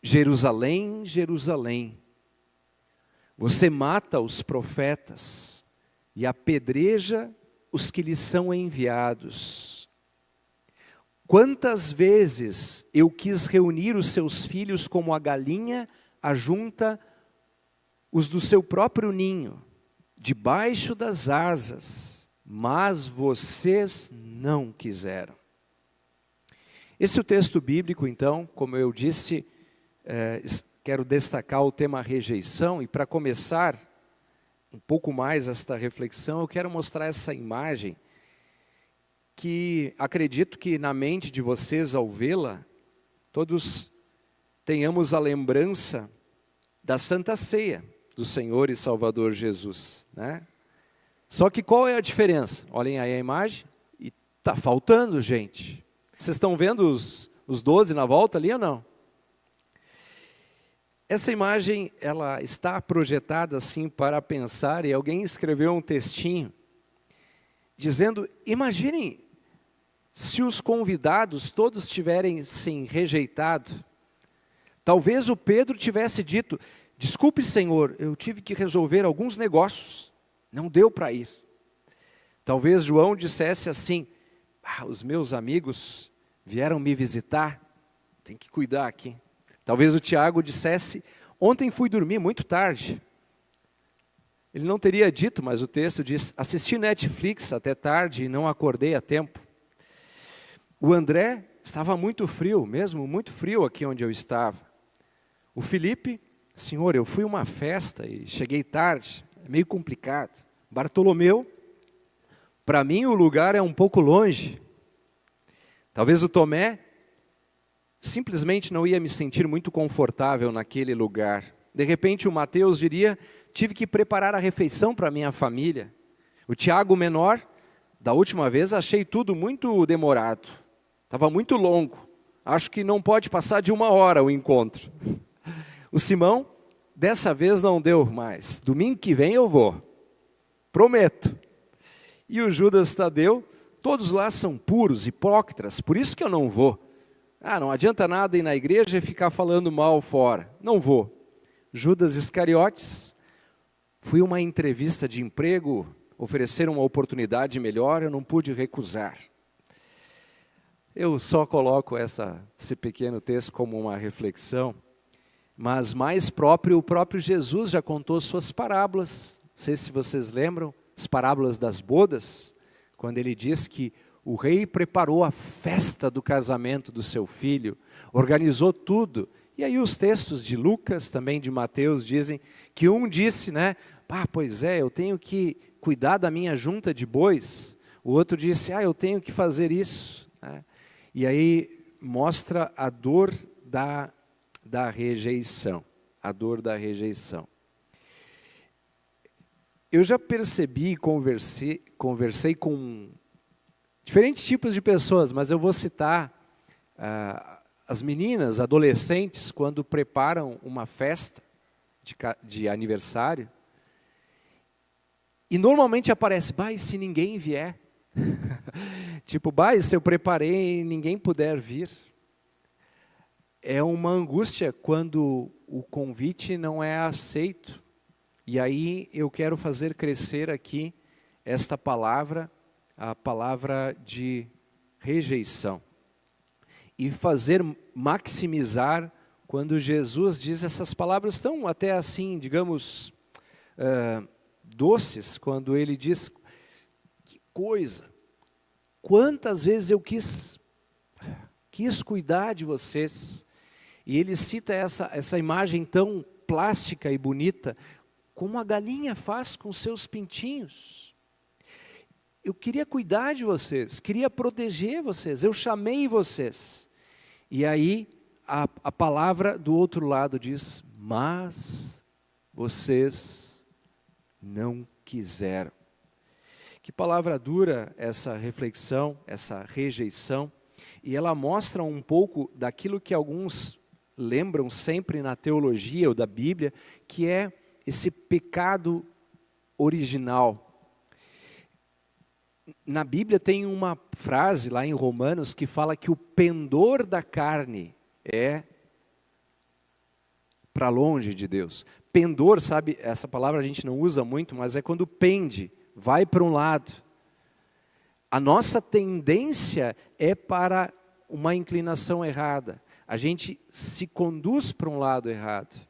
Jerusalém, Jerusalém, você mata os profetas e apedreja os que lhes são enviados. Quantas vezes eu quis reunir os seus filhos como a galinha ajunta os do seu próprio ninho, debaixo das asas, mas vocês não quiseram. Esse é o texto bíblico, então, como eu disse, quero destacar o tema rejeição, e para começar um pouco mais esta reflexão, eu quero mostrar essa imagem, que acredito que na mente de vocês, ao vê-la, todos tenhamos a lembrança da Santa Ceia do Senhor e Salvador Jesus, né? Só que qual é a diferença? Olhem aí a imagem, e está faltando gente. Vocês estão vendo os 12 na volta ali ou não? Essa imagem, ela está projetada assim para pensar, e alguém escreveu um textinho, dizendo, imaginem se os convidados todos tiverem se rejeitado. Talvez o Pedro tivesse dito, desculpe Senhor, eu tive que resolver alguns negócios, não deu para ir. Talvez João dissesse assim, os meus amigos vieram me visitar, tem que cuidar aqui. Talvez o Tiago dissesse, ontem fui dormir muito tarde. Ele não teria dito, mas o texto diz, assisti Netflix até tarde e não acordei a tempo. O André estava muito frio, mesmo muito frio aqui onde eu estava. O Felipe, Senhor, eu fui a uma festa e cheguei tarde, é meio complicado. Bartolomeu, para mim o lugar é um pouco longe. Talvez o Tomé, simplesmente não ia me sentir muito confortável naquele lugar. De repente o Mateus diria, tive que preparar a refeição para a minha família. O Tiago menor, da última vez achei tudo muito demorado. Estava muito longo. Acho que não pode passar de 1 hora o encontro. O Simão, dessa vez não deu mais. Domingo que vem eu vou. Prometo. E o Judas Tadeu, todos lá são puros, hipócritas, por isso que eu não vou. Não adianta nada ir na igreja e ficar falando mal fora. Não vou. Judas Iscariotes, fui a uma entrevista de emprego, ofereceram uma oportunidade melhor, eu não pude recusar. Eu só coloco esse pequeno texto como uma reflexão, mas mais próprio, o próprio Jesus já contou suas parábolas. Não sei se vocês lembram, as parábolas das bodas, quando ele diz que o rei preparou a festa do casamento do seu filho, organizou tudo. E aí os textos de Lucas, também de Mateus, dizem que um disse, né? Pois é, eu tenho que cuidar da minha junta de bois. O outro disse, eu tenho que fazer isso. E aí mostra a dor da rejeição. A dor da rejeição. Eu já percebi e conversei com diferentes tipos de pessoas, mas eu vou citar as meninas, adolescentes, quando preparam uma festa de aniversário, e normalmente aparece, e se ninguém vier? Tipo, se eu preparei e ninguém puder vir. É uma angústia quando o convite não é aceito. E aí eu quero fazer crescer aqui esta palavra, a palavra de rejeição. E fazer maximizar quando Jesus diz essas palavras tão até assim, digamos, doces, quando ele diz, que coisa, quantas vezes eu quis cuidar de vocês. E ele cita essa imagem tão plástica e bonita, como a galinha faz com seus pintinhos. Eu queria cuidar de vocês, queria proteger vocês, eu chamei vocês. E aí a palavra do outro lado diz, mas vocês não quiseram. Que palavra dura essa reflexão, essa rejeição. E ela mostra um pouco daquilo que alguns lembram sempre na teologia ou da Bíblia, que é esse pecado original. Na Bíblia tem uma frase lá em Romanos que fala que o pendor da carne é para longe de Deus. Pendor, sabe, essa palavra a gente não usa muito, mas é quando pende, vai para um lado. A nossa tendência é para uma inclinação errada. A gente se conduz para um lado errado.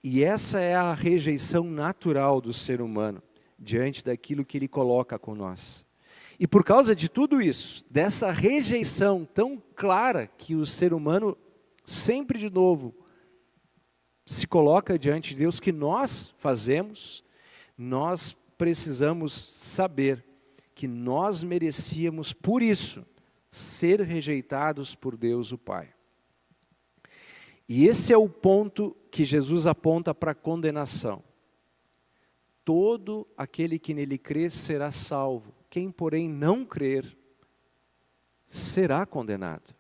E essa é a rejeição natural do ser humano, diante daquilo que ele coloca com nós. E por causa de tudo isso, dessa rejeição tão clara que o ser humano sempre de novo se coloca diante de Deus, que nós fazemos, nós precisamos saber que nós merecíamos, por isso, ser rejeitados por Deus o Pai. E esse é o ponto que Jesus aponta para a condenação. Todo aquele que nele crê será salvo. Quem, porém, não crer, será condenado.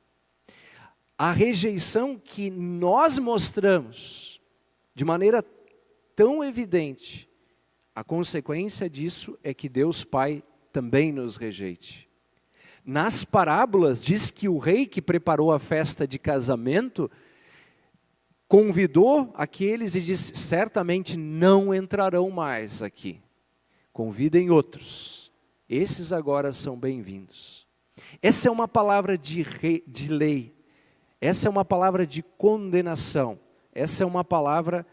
A rejeição que nós mostramos, de maneira tão evidente, a consequência disso é que Deus Pai também nos rejeite. Nas parábolas, diz que o rei que preparou a festa de casamento convidou aqueles e disse: certamente não entrarão mais aqui. Convidem outros. Esses agora são bem-vindos. Essa é uma palavra de lei. Essa é uma palavra de condenação. Essa é uma palavra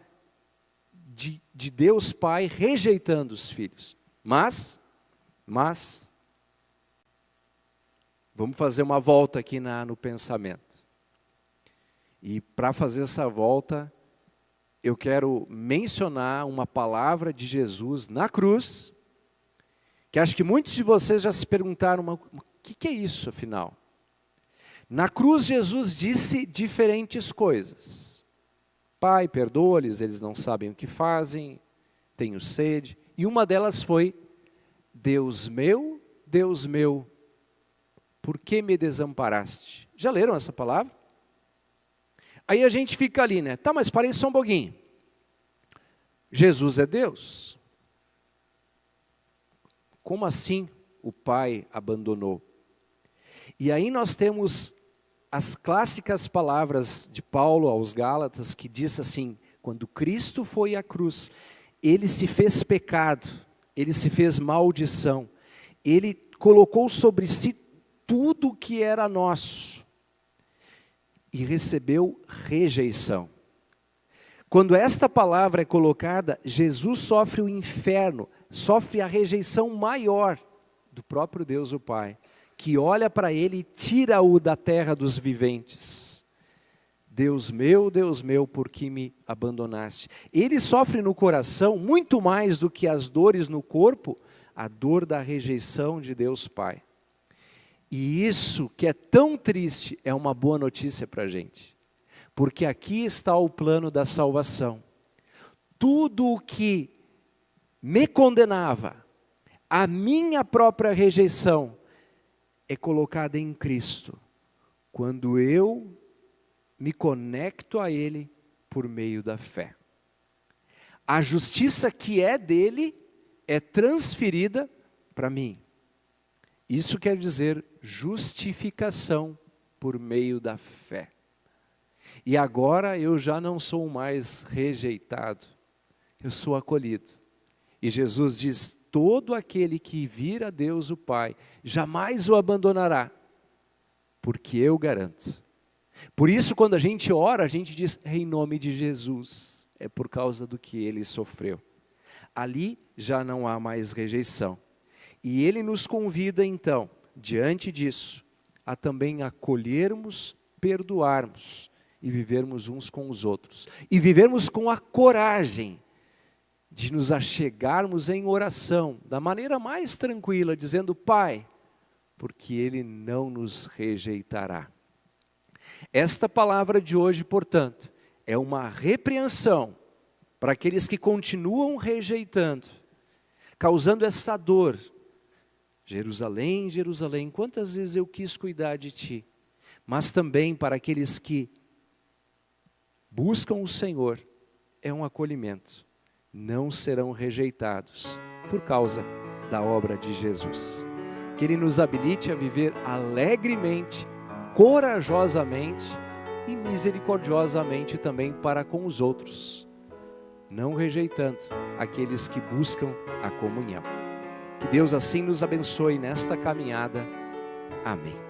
de Deus Pai rejeitando os filhos. Mas, vamos fazer uma volta aqui no pensamento. E para fazer essa volta, eu quero mencionar uma palavra de Jesus na cruz, que acho que muitos de vocês já se perguntaram, mas o que é isso afinal? Na cruz Jesus disse diferentes coisas. Pai, perdoa-lhes, eles não sabem o que fazem, tenho sede. E uma delas foi: Deus meu, por que me desamparaste? Já leram essa palavra? Aí a gente fica ali, né? Tá, mas parem só um pouquinho. Jesus é Deus. Como assim o Pai abandonou? E aí nós temos as clássicas palavras de Paulo aos Gálatas, que diz assim: quando Cristo foi à cruz, Ele se fez pecado, Ele se fez maldição, Ele colocou sobre si tudo que era nosso e recebeu rejeição. Quando esta palavra é colocada, Jesus sofre o inferno, sofre a rejeição maior do próprio Deus o Pai, que olha para ele e tira-o da terra dos viventes. Deus meu, por que me abandonaste? Ele sofre no coração, muito mais do que as dores no corpo, a dor da rejeição de Deus Pai. E isso que é tão triste é uma boa notícia para a gente. Porque aqui está o plano da salvação. Tudo o que me condenava, a minha própria rejeição, é colocada em Cristo. Quando eu me conecto a Ele por meio da fé. A justiça que é dele é transferida para mim. Isso quer dizer justificação por meio da fé. E agora eu já não sou mais rejeitado, eu sou acolhido. E Jesus diz: todo aquele que vir a Deus o Pai, jamais o abandonará, porque eu garanto. Por isso, quando a gente ora, a gente diz: em nome de Jesus, é por causa do que Ele sofreu. Ali já não há mais rejeição. E Ele nos convida então, diante disso, a também acolhermos, perdoarmos e vivermos uns com os outros. E vivermos com a coragem de nos achegarmos em oração, da maneira mais tranquila, dizendo: Pai, porque Ele não nos rejeitará. Esta palavra de hoje, portanto, é uma repreensão para aqueles que continuam rejeitando, causando essa dor. Jerusalém, Jerusalém, quantas vezes eu quis cuidar de ti, mas também para aqueles que buscam o Senhor, é um acolhimento. Não serão rejeitados por causa da obra de Jesus. Que Ele nos habilite a viver alegremente, corajosamente e misericordiosamente também para com os outros, não rejeitando aqueles que buscam a comunhão. Que Deus assim nos abençoe nesta caminhada. Amém.